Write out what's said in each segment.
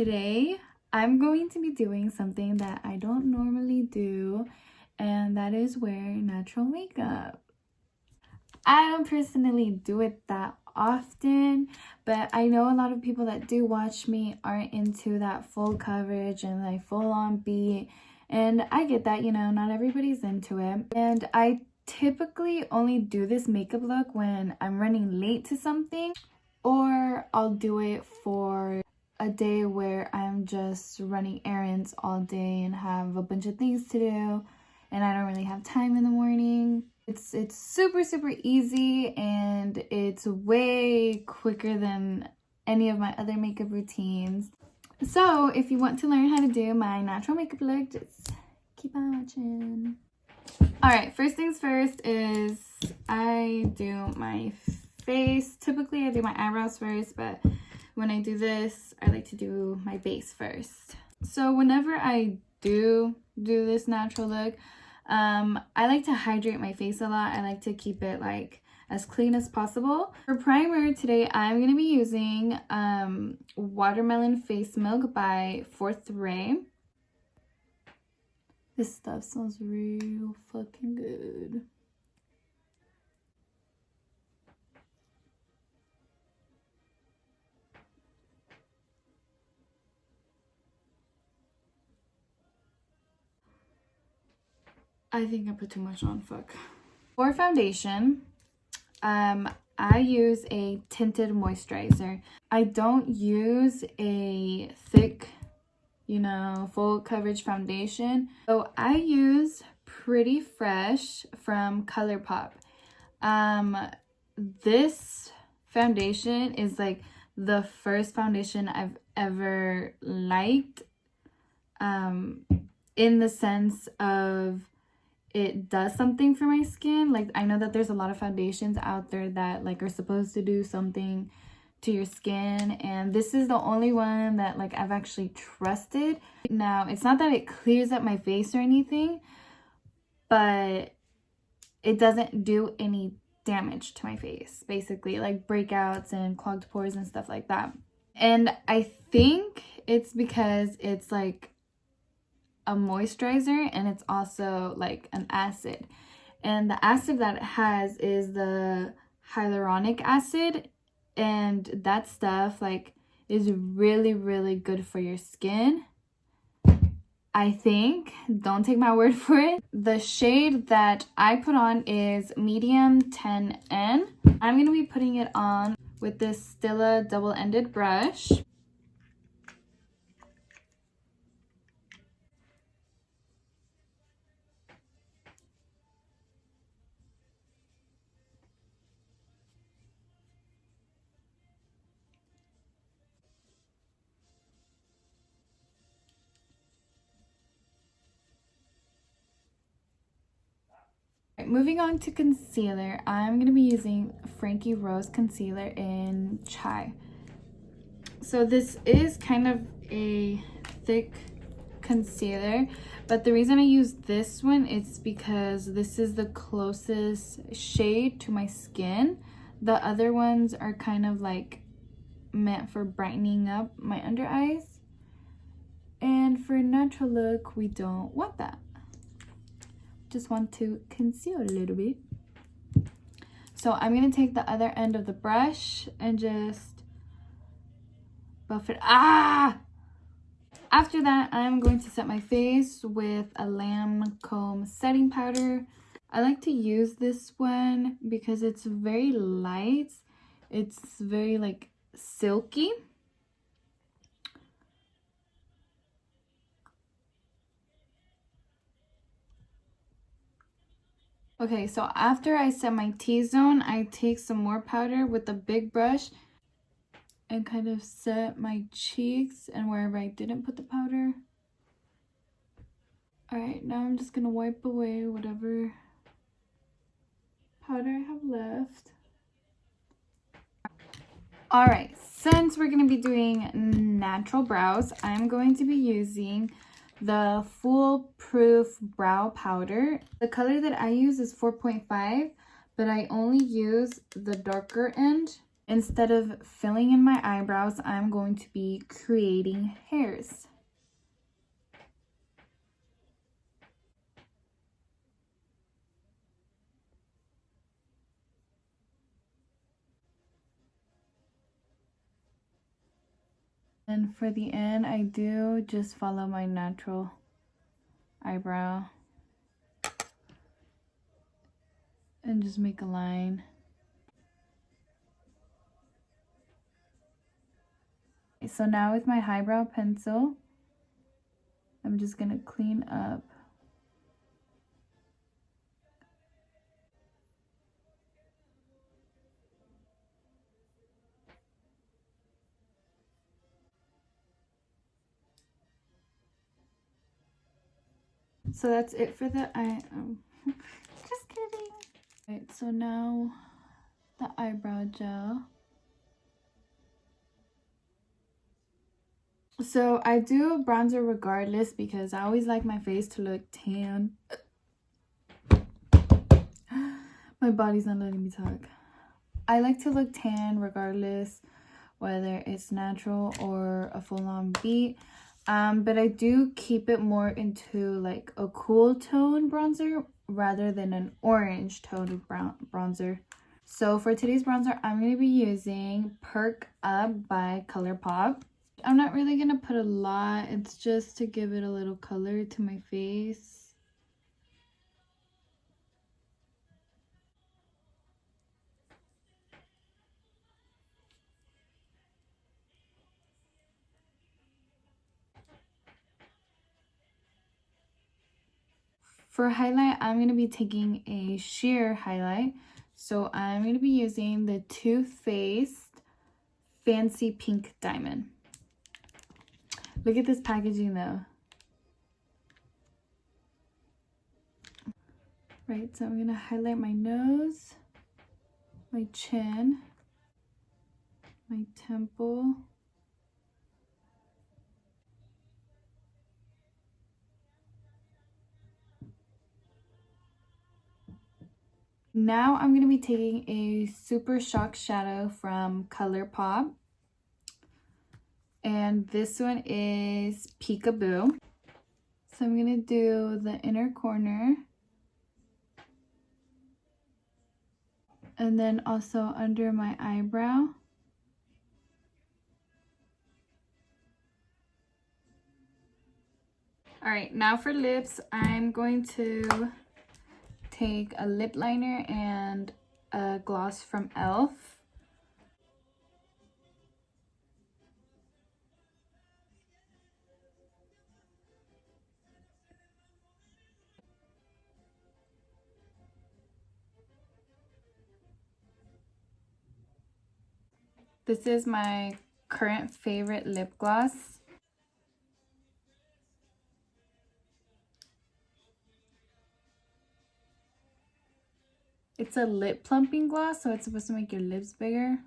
today I'm going to be doing something that I don't normally do, and that is wear natural makeup. I don't personally do it that often, but I know a lot of people that do watch me aren't into that full coverage and like full on beat, and I get that, you know, not everybody's into it. And I typically only do this makeup look when I'm running late to something, or I'll do it for a day where I'm just running errands all day and have a bunch of things to do and I don't really have time in the morning. It's super easy, and it's way quicker than any of my other makeup routines. So if you want to learn how to do my natural makeup look, just keep on watching. Alright, first things first is I do my face. Typically I do my eyebrows first, but when I do this, I like to do my base first. So whenever I do this natural look, I like to hydrate my face a lot. I like to keep it like as clean as possible. For primer today, I'm going to be using Watermelon Face Milk by 4th Ray. This stuff smells real fucking good. I think I put too much on, fuck. For foundation, I use a tinted moisturizer. I don't use a thick, you know, full coverage foundation. So I use Pretty Fresh from Colourpop. This foundation is like the first foundation I've ever liked, in the sense of it does something for my skin. Like, I know that there's a lot of foundations out there that like are supposed to do something to your skin, and this is the only one that like I've actually trusted. Now, it's not that it clears up my face or anything, but it doesn't do any damage to my face, basically, like breakouts and clogged pores and stuff like that. And I think it's because it's like a moisturizer and it's also like an acid, and the acid that it has is the hyaluronic acid, and that stuff like is really good for your skin, I think. Don't take my word for it. The shade that I put on is medium 10N. I'm going to be putting it on with this Stila double-ended brush. Moving on to concealer, I'm going to be using Frankie Rose concealer in Chai. So this is kind of a thick concealer, but the reason I use this one is because this is the closest shade to my skin. The other ones are kind of like meant for brightening up my under eyes, and for a natural look we don't want that. Just want to conceal a little bit. So I'm going to take the other end of the brush and just buff it. After that, I'm going to set my face with a Lancome setting powder. I like to use this one because it's very light. It's very like silky. Okay, so after I set my T-zone, I take some more powder with a big brush and kind of set my cheeks and wherever I didn't put the powder. Alright, now I'm just going to wipe away whatever powder I have left. Alright, since we're going to be doing natural brows, I'm going to be using the Foolproof Brow Powder. The color that I use is 4.5, but I only use the darker end. Instead of filling in my eyebrows, I'm going to be creating hairs. And for the end, I do just follow my natural eyebrow and just make a line. So now with my highbrow pencil, I'm just gonna clean up. So that's it for the eye. Just kidding. Right, so now the eyebrow gel. So I do a bronzer regardless because I always like my face to look tan. My body's not letting me talk. I like to look tan regardless whether it's natural or a full-on beat. But I do keep it more into like a cool tone bronzer rather than an orange toned bronzer. So for today's bronzer, I'm going to be using Perk Up by Colourpop. I'm not really going to put a lot. It's just to give it a little color to my face. For highlight, I'm going to be taking a sheer highlight. So I'm going to be using the Too Faced Fancy Pink Diamond. Look at this packaging though. Right, so I'm going to highlight my nose, my chin, my temple, now I'm going to be taking a Super Shock Shadow from Colourpop. And this one is Peekaboo. So I'm going to do the inner corner. And then also under my eyebrow. Alright, now for lips, I'm going to take a lip liner and a gloss from e.l.f. This is my current favorite lip gloss. It's a lip plumping gloss, so it's supposed to make your lips bigger.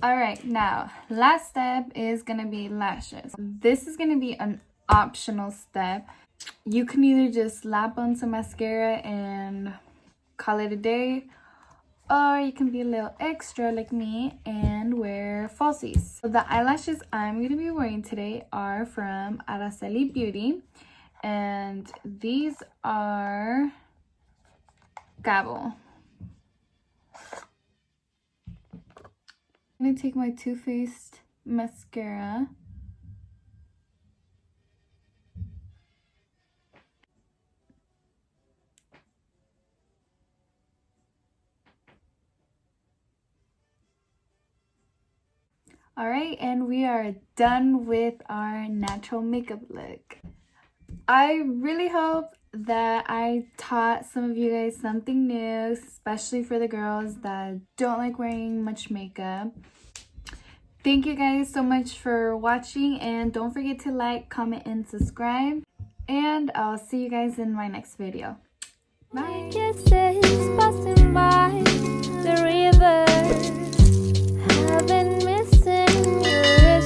Alright, now, last step is going to be lashes. This is going to be an optional step. You can either just slap on some mascara and call it a day, or you can be a little extra like me and wear falsies. So the eyelashes I'm going to be wearing today are from Araceli Beauty, and these are Gabble. I'm going to take my Too Faced mascara. Alright, and we are done with our natural makeup look. I really hope that I taught some of you guys something new, especially for the girls that don't like wearing much makeup. Thank you guys so much for watching, and don't forget to like, comment, and subscribe. And I'll see you guys in my next video. Bye! Passing by the river, I've been missing your